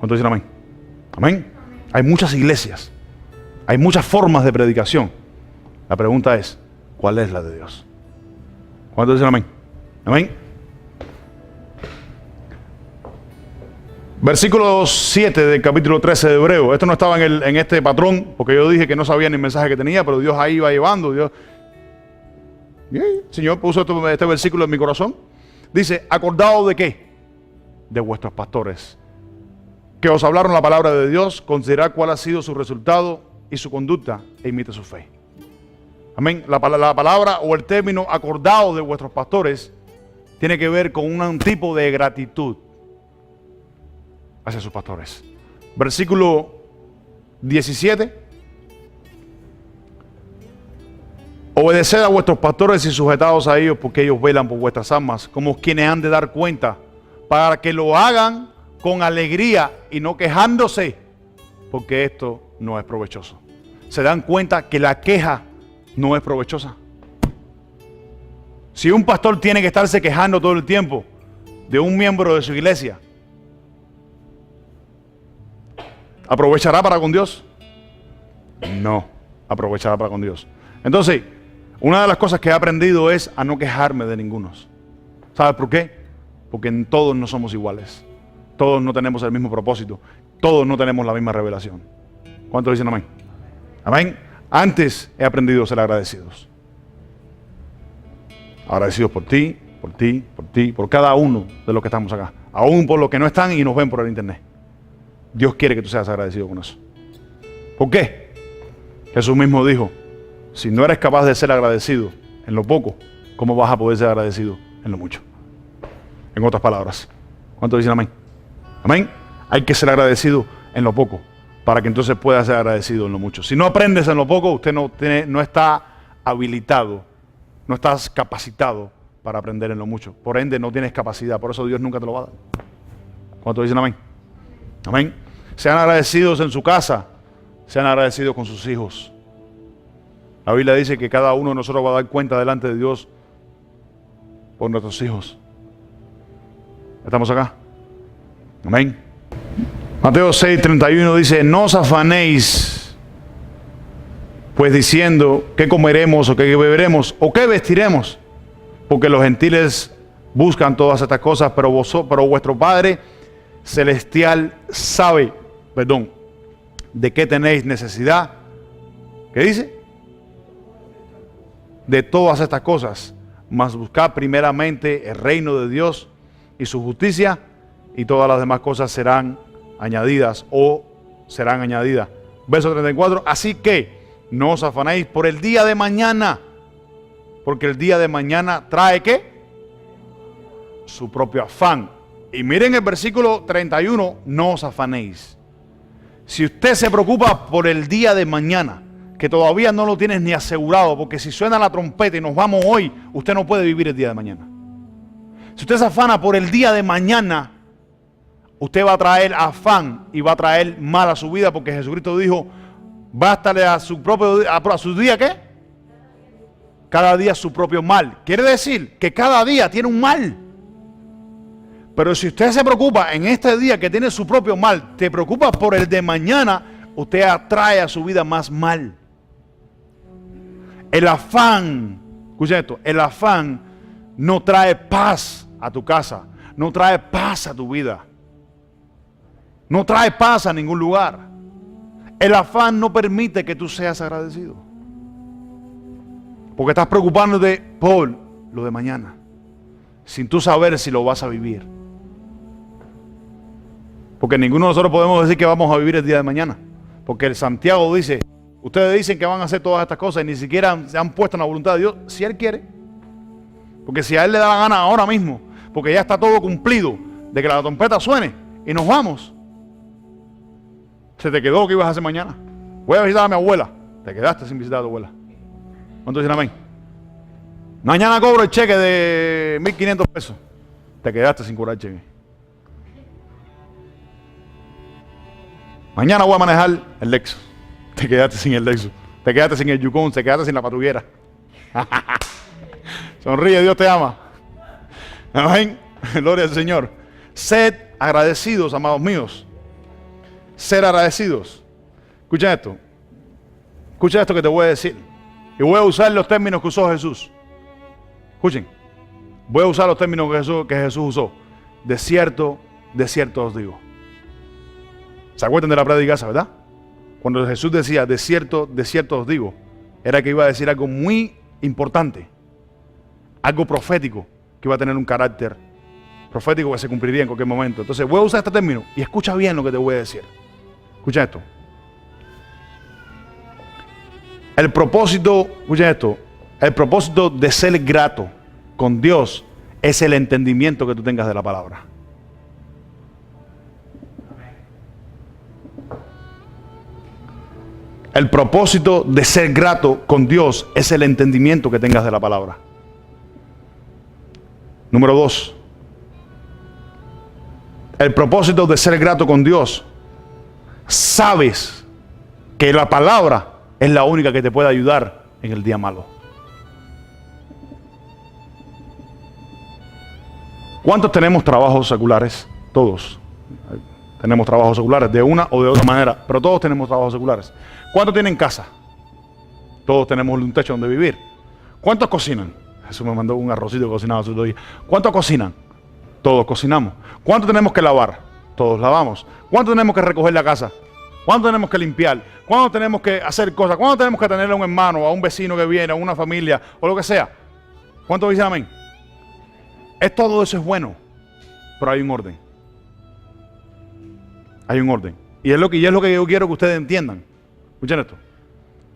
¿Cuántos dicen amén? Amén. Hay muchas iglesias. Hay muchas formas de predicación. La pregunta es, ¿cuál es la de Dios? ¿Cuántos dicen amén? Amén. Versículo 7 del capítulo 13 de Hebreo. Esto no estaba en este patrón, porque yo dije que no sabía ni el mensaje que tenía, pero Dios ahí iba llevando. Dios. El Señor puso este versículo en mi corazón. Dice, ¿acordaos de qué? De vuestros pastores, que os hablaron la palabra de Dios. Considerad cuál ha sido su resultado y su conducta, e imite su fe. Amén. La palabra o el término acordaos de vuestros pastores tiene que ver con un tipo de gratitud hacia sus pastores. Versículo 17. Obedeced a vuestros pastores y sujetaos a ellos, porque ellos velan por vuestras almas, como quienes han de dar cuenta, para que lo hagan con alegría y no quejándose, porque esto no es provechoso. ¿Se dan cuenta que la queja no es provechosa? Si un pastor tiene que estarse quejando todo el tiempo de un miembro de su iglesia, ¿aprovechará para con Dios? No, aprovechará para con Dios. Entonces, una de las cosas que he aprendido es a no quejarme de ninguno. ¿Sabes por qué? Porque en todos no somos iguales. Todos no tenemos el mismo propósito. Todos no tenemos la misma revelación. ¿Cuántos dicen amén? Amén. Antes he aprendido a ser agradecidos. Agradecidos por ti, por ti, por ti, por cada uno de los que estamos acá. Aún por los que no están y nos ven por el internet. Dios quiere que tú seas agradecido con eso. ¿Por qué? Jesús mismo dijo, si no eres capaz de ser agradecido en lo poco, ¿cómo vas a poder ser agradecido en lo mucho? En otras palabras, ¿Cuántos dicen amén? Amén. Hay que ser agradecido en lo poco, para que entonces pueda ser agradecido en lo mucho. Si no aprendes en lo poco, usted no está habilitado, no estás capacitado para aprender en lo mucho. Por ende, no tienes capacidad. Por eso Dios nunca te lo va a dar. ¿Cuántos dicen amén? Amén. Sean agradecidos en su casa. Sean agradecidos con sus hijos. La Biblia dice que cada uno de nosotros va a dar cuenta delante de Dios por nuestros hijos. ¿Estamos acá? Amén. Mateo 6:31 dice: no os afanéis, pues diciendo, ¿qué comeremos o qué beberemos o qué vestiremos? Porque los gentiles buscan todas estas cosas, pero vuestro Padre Celestial sabe, de qué tenéis necesidad. ¿Qué dice? De todas estas cosas. Mas buscad primeramente el reino de Dios y su justicia, y todas las demás cosas serán añadidas o serán añadidas. Verso 34. Así que no os afanéis por el día de mañana, porque el día de mañana trae ¿qué? Su propio afán. Y miren el versículo 31, no os afanéis. Si usted se preocupa por el día de mañana, que todavía no lo tienes ni asegurado, porque si suena la trompeta y nos vamos hoy, usted no puede vivir el día de mañana. Si usted se afana por el día de mañana, usted va a traer afán y va a traer mal a su vida, porque Jesucristo dijo, bástale a su día, ¿qué? Cada día su propio mal. Quiere decir que cada día tiene un mal. Pero si usted se preocupa en este día que tiene su propio mal, te preocupa por el de mañana, usted atrae a su vida más mal. El afán, escuchen esto, el afán no trae paz a tu casa, no trae paz a tu vida, no trae paz a ningún lugar. El afán no permite que tú seas agradecido, porque estás preocupándote por lo de mañana, sin tú saber si lo vas a vivir. Porque ninguno de nosotros podemos decir que vamos a vivir el día de mañana, porque el Santiago dice, ustedes dicen que van a hacer todas estas cosas y ni siquiera se han puesto en la voluntad de Dios, si Él quiere. Porque si a Él le da la gana ahora mismo, porque ya está todo cumplido, de que la trompeta suene y nos vamos, se te quedó que ibas a hacer mañana. Voy a visitar a mi abuela. Te quedaste sin visitar a tu abuela. ¿Cuántos dicen amén? Mañana cobro el cheque de 1.500 pesos. Te quedaste sin cobrar el cheque. Mañana voy a manejar el Lexus. Te quedaste sin el Lexus. Te quedaste sin el Yukon. Te quedaste sin la patrullera. Sonríe, Dios te ama. Amén. Gloria al Señor. Sed agradecidos, amados míos. Ser agradecidos. Escucha esto. Escucha esto que te voy a decir. Y voy a usar los términos que usó Jesús. Escuchen. Voy a usar los términos que Jesús usó. De cierto os digo. ¿Se acuerdan de la prédica esa, verdad? Cuando Jesús decía, de cierto os digo, era que iba a decir algo muy importante. Algo profético, que iba a tener un carácter profético que se cumpliría en cualquier momento. Entonces voy a usar este término y escucha bien lo que te voy a decir. Escucha esto. El propósito de ser grato con Dios es el entendimiento que tú tengas de la palabra. El propósito de ser grato con Dios es el entendimiento que tengas de la palabra. Número 2. El propósito de ser grato con Dios. Sabes que la palabra es la única que te puede ayudar en el día malo. ¿Cuántos tenemos trabajos seculares? Todos. Tenemos trabajos seculares de una o de otra manera, pero todos tenemos trabajos seculares. ¿Cuántos tienen casa? Todos tenemos un techo donde vivir. ¿Cuántos cocinan? Jesús me mandó un arrocito cocinado hace 2 días. ¿Cuántos cocinan? Todos cocinamos. ¿Cuánto tenemos que lavar? Todos lavamos. ¿Cuánto tenemos que recoger la casa? ¿Cuánto tenemos que limpiar? ¿Cuánto tenemos que hacer cosas? ¿Cuánto tenemos que tener a un hermano, a un vecino que viene, a una familia o lo que sea? ¿Cuántos dicen amén? Todo eso es bueno, pero hay un orden. Hay un orden. Y es lo que yo quiero que ustedes entiendan. Escuchen esto.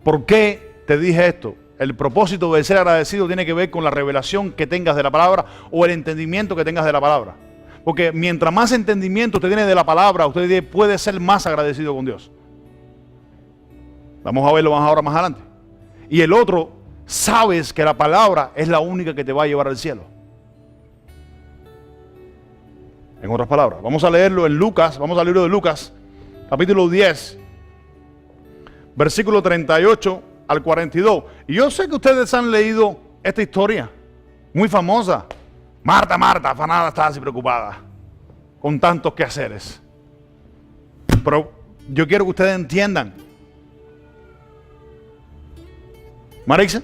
¿Por qué te dije esto? El propósito de ser agradecido tiene que ver con la revelación que tengas de la palabra o el entendimiento que tengas de la palabra. Porque mientras más entendimiento usted tiene de la palabra, usted puede ser más agradecido con Dios. Vamos a verlo ahora más adelante. Y el otro, sabes que la palabra es la única que te va a llevar al cielo. En otras palabras, vamos a leerlo en Lucas, vamos al libro de Lucas, capítulo 10, versículo 38 al 42. Y yo sé que ustedes han leído esta historia, muy famosa. Marta, Marta, afanada, está así preocupada, con tantos quehaceres. Pero yo quiero que ustedes entiendan. Marixa.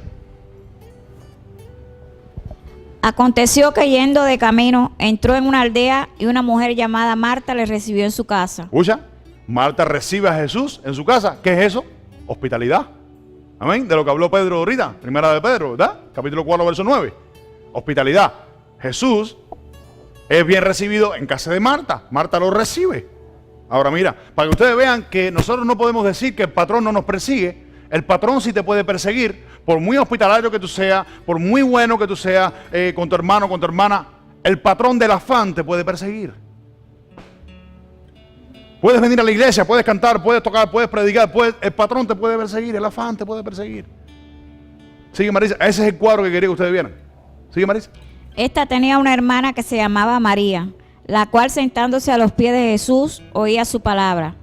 Aconteció que yendo de camino, entró en una aldea y una mujer llamada Marta le recibió en su casa. Escucha, Marta recibe a Jesús en su casa. ¿Qué es eso? Hospitalidad. Amén. De lo que habló Pedro ahorita, primera de Pedro, ¿verdad? Capítulo 4, verso 9. Hospitalidad. Jesús es bien recibido en casa de Marta. Marta lo recibe. Ahora mira, para que ustedes vean que nosotros no podemos decir que el patrón no nos persigue. El patrón sí te puede perseguir, por muy hospitalario que tú seas, por muy bueno que tú seas con tu hermano, con tu hermana. El patrón del afán te puede perseguir. Puedes venir a la iglesia, puedes cantar, puedes tocar, puedes predicar, el patrón te puede perseguir, el afán te puede perseguir. Sigue, Marisa, ese es el cuadro que quería que ustedes vieran. Sigue, Marisa. Esta tenía una hermana que se llamaba María, la cual sentándose a los pies de Jesús oía su palabra.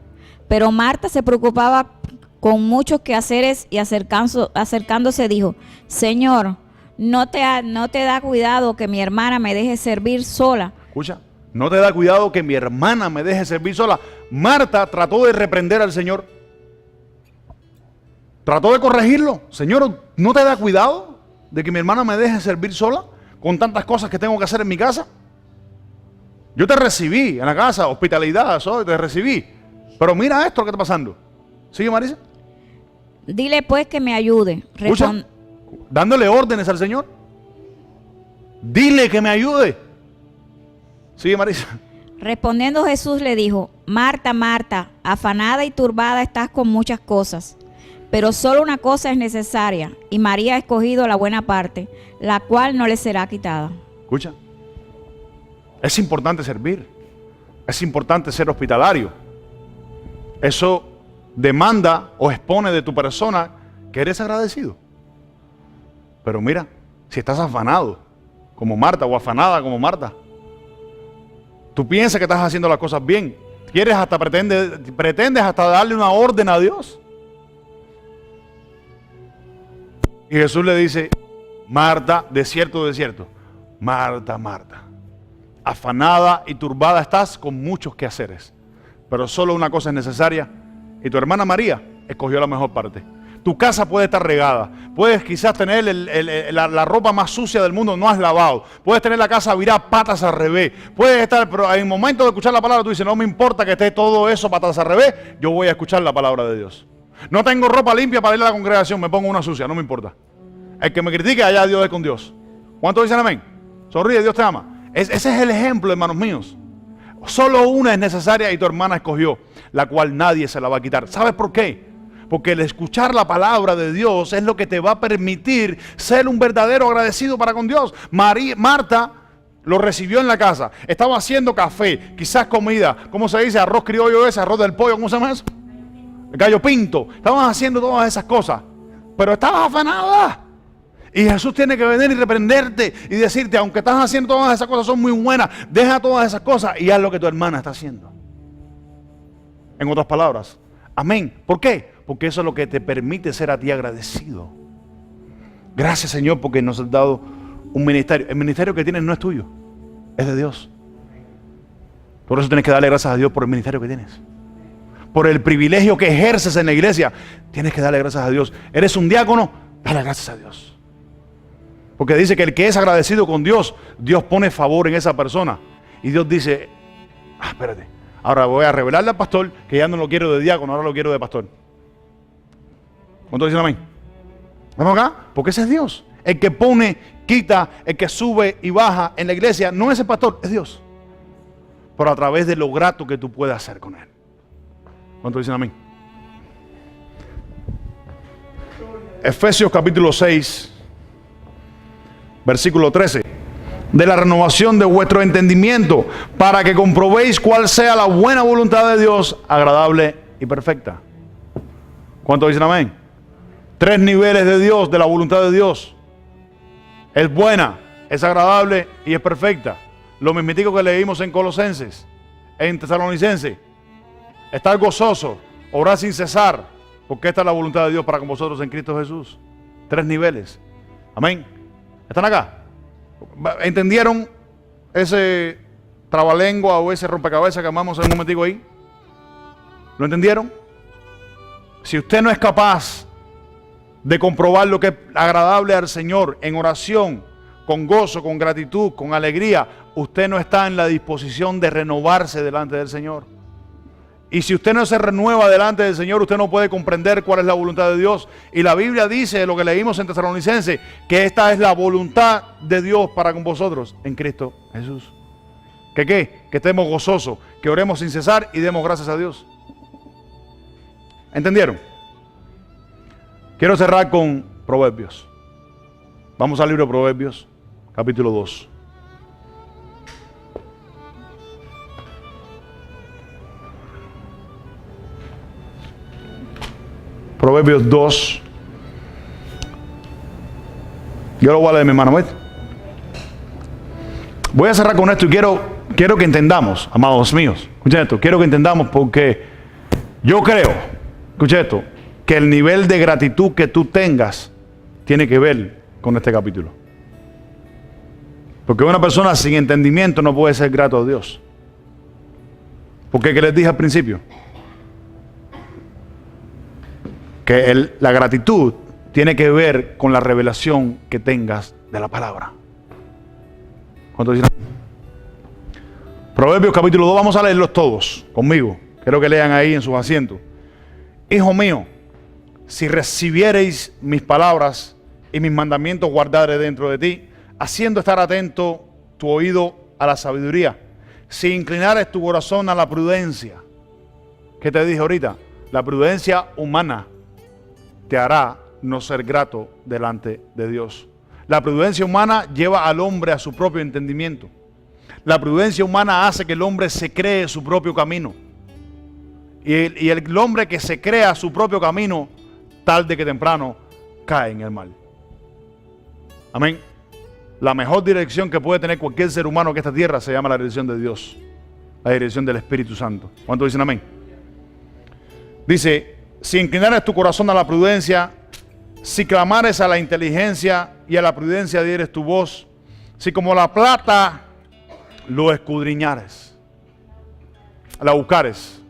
Pero Marta se preocupaba con muchos quehaceres y acercándose dijo: Señor, ¿no te da cuidado que mi hermana me deje servir sola? Escucha, no te da cuidado que mi hermana me deje servir sola. Marta trató de reprender al Señor. Trató de corregirlo. Señor, ¿no te da cuidado de que mi hermana me deje servir sola con tantas cosas que tengo que hacer en mi casa? Yo te recibí en la casa, hospitalidad, te recibí. Pero mira esto que está pasando. ¿Sigue, Marisa? Dile pues que me ayude. Escucha, dándole órdenes al Señor. Dile que me ayude. Sigue, Marisa. Respondiendo Jesús le dijo: Marta, Marta, afanada y turbada estás con muchas cosas, pero solo una cosa es necesaria, y María ha escogido la buena parte, la cual no le será quitada. Escucha, es importante servir, es importante ser hospitalario. Eso demanda o expone de tu persona que eres agradecido. Pero mira, si estás afanado como Marta o afanada como Marta, tú piensas que estás haciendo las cosas bien, quieres hasta pretendes hasta darle una orden a Dios. Y Jesús le dice: Marta, de cierto, Marta, Marta, afanada y turbada estás con muchos quehaceres, pero solo una cosa es necesaria, y tu hermana María escogió la mejor parte. Tu casa puede estar regada, puedes quizás tener la ropa más sucia del mundo, no has lavado, puedes tener la casa virada patas al revés, puedes estar, pero en el momento de escuchar la palabra tú dices: no me importa que esté todo eso patas al revés, yo voy a escuchar la palabra de Dios. No tengo ropa limpia para ir a la congregación, me pongo una sucia, no me importa. El que me critique, allá Dios es con Dios. ¿Cuántos dicen amén? Sonríe, Dios te ama. Ese es el ejemplo, hermanos míos. Solo una es necesaria y tu hermana escogió, la cual nadie se la va a quitar. ¿Sabes por qué? Porque el escuchar la palabra de Dios es lo que te va a permitir ser un verdadero agradecido para con Dios. Marta lo recibió en la casa. Estaba haciendo café, quizás comida. ¿Cómo se dice? Arroz criollo ese, arroz del pollo, ¿cómo se llama eso? El gallo pinto. Estaban haciendo todas esas cosas. Pero estabas afanada. Y Jesús tiene que venir y reprenderte y decirte: aunque estás haciendo todas esas cosas, son muy buenas, deja todas esas cosas y haz lo que tu hermana está haciendo. En otras palabras, amén. ¿Por qué? Porque eso es lo que te permite ser a ti agradecido. Gracias, Señor, porque nos has dado un ministerio. El ministerio que tienes no es tuyo, es de Dios. Por eso tienes que darle gracias a Dios por el ministerio que tienes, por el privilegio que ejerces en la iglesia. Tienes que darle gracias a Dios. Eres un diácono, dale gracias a Dios. Porque dice que el que es agradecido con Dios, Dios pone favor en esa persona. Y Dios dice: espérate, ahora voy a revelarle al pastor que ya no lo quiero de diácono, ahora lo quiero de pastor. ¿Cuántos dicen amén? ¿Vamos acá? Porque ese es Dios. El que pone, quita, el que sube y baja en la iglesia no es el pastor, es Dios. Pero a través de lo grato que tú puedas hacer con él. ¿Cuántos dicen amén? Efesios capítulo 6, versículo 13. de la renovación de vuestro entendimiento, para que comprobéis cuál sea la buena voluntad de Dios, agradable y perfecta. ¿Cuántos dicen amén? 3 niveles de Dios, de la voluntad de Dios. Es buena, es agradable y es perfecta. Lo mismitico que leímos en Colosenses, en Tesalonicenses. Estar gozoso, orar sin cesar, porque esta es la voluntad de Dios para con vosotros en Cristo Jesús. 3 niveles. Amén. ¿Están acá? ¿Entendieron ese trabalengua o ese rompecabezas que amamos en un momentico ahí? ¿Lo entendieron? Si usted no es capaz de comprobar lo que es agradable al Señor en oración, con gozo, con gratitud, con alegría, usted no está en la disposición de renovarse delante del Señor. Y si usted no se renueva delante del Señor, usted no puede comprender cuál es la voluntad de Dios. Y la Biblia dice, lo que leímos en Tesalonicenses, que esta es la voluntad de Dios para con vosotros en Cristo Jesús. ¿Que qué? Que estemos gozosos, que oremos sin cesar y demos gracias a Dios. ¿Entendieron? Quiero cerrar con Proverbios. Vamos al libro de Proverbios, capítulo 2. Proverbios 2. Yo lo voy a leer, mi hermano. ¿Ves? Voy a cerrar con esto y quiero que entendamos, amados míos. Escuchen esto. Quiero que entendamos porque yo creo, escuchen esto, que el nivel de gratitud que tú tengas tiene que ver con este capítulo. Porque una persona sin entendimiento no puede ser grato a Dios. Porque que les dije al principio, que la gratitud tiene que ver con la revelación que tengas de la palabra. ¿Cuántos dicen? Proverbios capítulo 2, vamos a leerlos todos conmigo. Quiero que lean ahí en sus asientos. Hijo mío, si recibiereis mis palabras y mis mandamientos guardaré dentro de ti, haciendo estar atento tu oído a la sabiduría, si inclinares tu corazón a la prudencia. ¿Qué te dije ahorita? La prudencia humana te hará no ser grato delante de Dios. La prudencia humana lleva al hombre a su propio entendimiento. La prudencia humana hace que el hombre se cree su propio camino. Y el hombre que se crea su propio camino, tarde que temprano, cae en el mal. Amén. La mejor dirección que puede tener cualquier ser humano que esta tierra se llama la dirección de Dios. La dirección del Espíritu Santo. ¿Cuántos dicen amén? Dice, si inclinares tu corazón a la prudencia, si clamares a la inteligencia y a la prudencia dieres tu voz, si como la plata lo escudriñares, la buscares,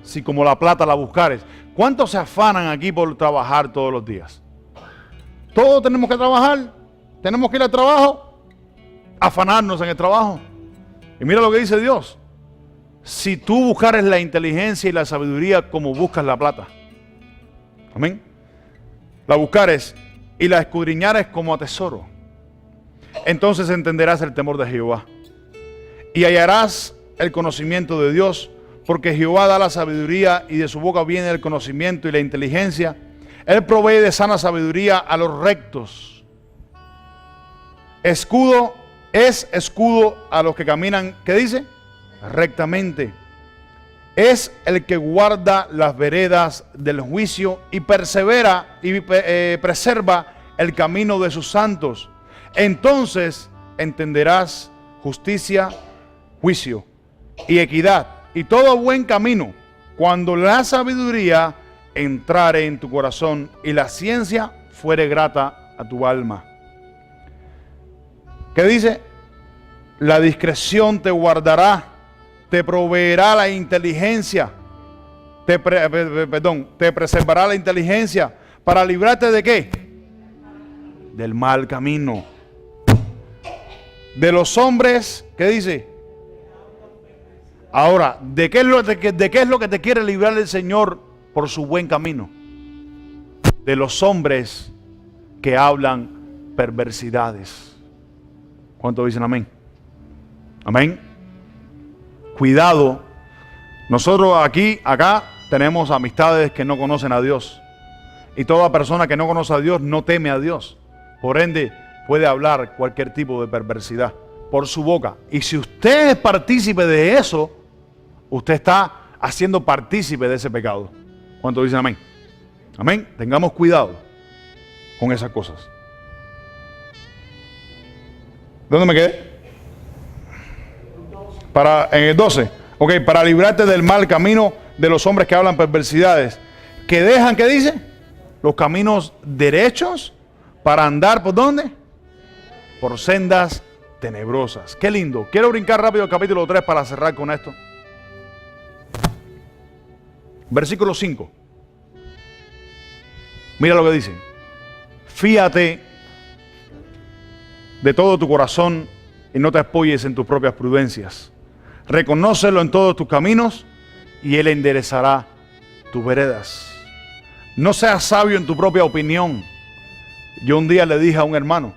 si como la plata la buscares. ¿Cuántos se afanan aquí por trabajar todos los días? Todos tenemos que trabajar, tenemos que ir al trabajo, afanarnos en el trabajo. Y mira lo que dice Dios. Si tú buscares la inteligencia y la sabiduría como buscas la plata. Amén. La buscares y la escudriñares como a tesoro. Entonces entenderás el temor de Jehová. Y hallarás el conocimiento de Dios, porque Jehová da la sabiduría y de su boca viene el conocimiento y la inteligencia. Él provee de sana sabiduría a los rectos. Escudo es escudo a los que caminan, ¿qué dice? Rectamente. Es el que guarda las veredas del juicio y persevera y preserva el camino de sus santos. Entonces entenderás justicia, juicio y equidad y todo buen camino, cuando la sabiduría entrare en tu corazón y la ciencia fuere grata a tu alma. ¿Qué dice? La discreción te guardará, te proveerá la inteligencia, te preservará la inteligencia para librarte de ¿qué? Del mal camino. De los hombres, ¿qué dice? Ahora, ¿de qué es lo que te quiere librar el Señor por su buen camino? De los hombres que hablan perversidades. ¿Cuántos dicen amén? Amén. Cuidado. Nosotros acá tenemos amistades que no conocen a Dios. Y toda persona que no conoce a Dios no teme a Dios. Por ende, puede hablar cualquier tipo de perversidad. por su boca. Y si usted es partícipe de eso, usted está haciendo partícipe de ese pecado. ¿Cuántos dicen amén? Amén. Tengamos cuidado con esas cosas. ¿Dónde me quedé? En el 12. Ok, para librarte del mal camino de los hombres que hablan perversidades, que dejan, ¿qué dice? Los caminos derechos para andar, ¿por dónde? Por sendas tenebrosas. Qué lindo. Quiero brincar rápido al capítulo 3 para cerrar con esto. Versículo 5. Mira lo que dice. Fíate de todo tu corazón y no te apoyes en tus propias prudencias. Reconócelo en todos tus caminos y Él enderezará tus veredas. No seas sabio en tu propia opinión. Yo un día le dije a un hermano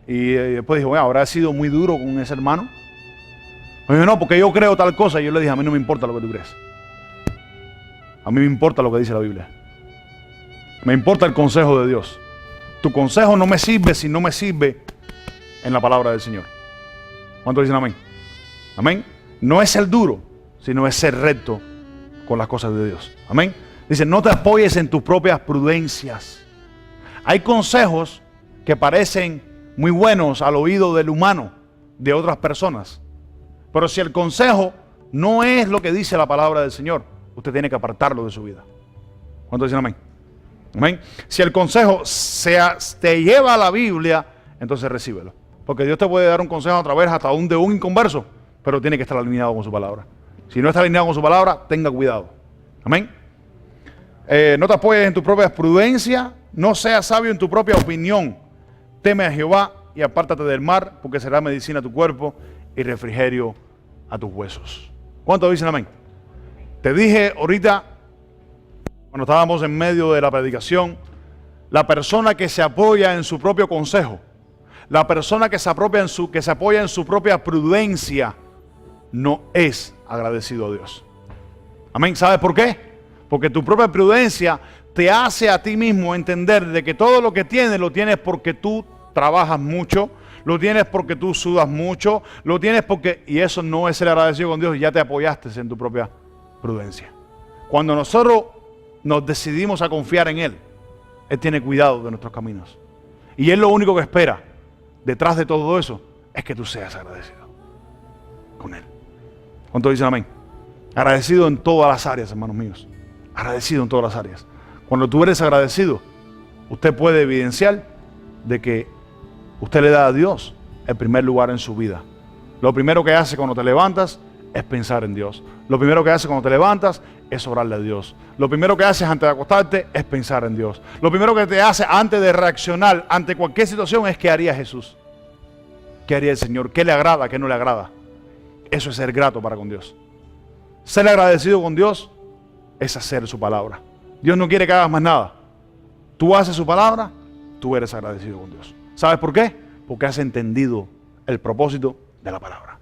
y después dijo, bueno, ¿habrá sido muy duro con ese hermano? Me dijo, no, porque yo creo tal cosa. Y yo le dije, a mí no me importa lo que tú crees. A mí me importa lo que dice la Biblia. Me importa el consejo de Dios. Tu consejo no me sirve si no me sirve en la palabra del Señor. ¿Cuántos dicen amén? Amén. No es ser duro, sino es ser recto con las cosas de Dios. Amén. Dice, no te apoyes en tus propias prudencias. Hay consejos que parecen muy buenos al oído del humano, de otras personas. Pero si el consejo no es lo que dice la palabra del Señor, usted tiene que apartarlo de su vida. ¿Cuántos dicen amén? Amén. Si el consejo te lleva a la Biblia, entonces recíbelo. Porque Dios te puede dar un consejo a través hasta de un inconverso, pero tiene que estar alineado con su palabra. Si no está alineado con su palabra, tenga cuidado. Amén. No te apoyes en tu propia prudencia, no seas sabio en tu propia opinión. Teme a Jehová y apártate del mar, porque será medicina a tu cuerpo y refrigerio a tus huesos. ¿Cuántos dicen amén? Te dije ahorita, cuando estábamos en medio de la predicación, la persona que se apoya en su propio consejo, la persona que se apoya en su propia prudencia, no es agradecido a Dios. Amén. ¿Sabes por qué? Porque tu propia prudencia te hace a ti mismo entender de que todo lo que tienes lo tienes porque tú trabajas mucho, lo tienes porque tú sudas mucho, lo tienes porque... Y eso no es ser agradecido con Dios, ya te apoyaste en tu propia prudencia. Cuando nosotros nos decidimos a confiar en Él, Él tiene cuidado de nuestros caminos. Y Él lo único que espera detrás de todo eso es que tú seas agradecido con Él. ¿Cuántos dicen amén? Agradecido en todas las áreas, hermanos míos. Agradecido en todas las áreas. Cuando tú eres agradecido, usted puede evidenciar de que usted le da a Dios el primer lugar en su vida. Lo primero que hace cuando te levantas es pensar en Dios. Lo primero que hace cuando te levantas es orarle a Dios. Lo primero que haces antes de acostarte es pensar en Dios. Lo primero que te hace antes de reaccionar ante cualquier situación es ¿qué haría Jesús? ¿Qué haría el Señor? ¿Qué le agrada? ¿Qué no le agrada? Eso es ser grato para con Dios. Ser agradecido con Dios es hacer su palabra. Dios no quiere que hagas más nada. Tú haces su palabra, tú eres agradecido con Dios. ¿Sabes por qué? Porque has entendido el propósito de la palabra.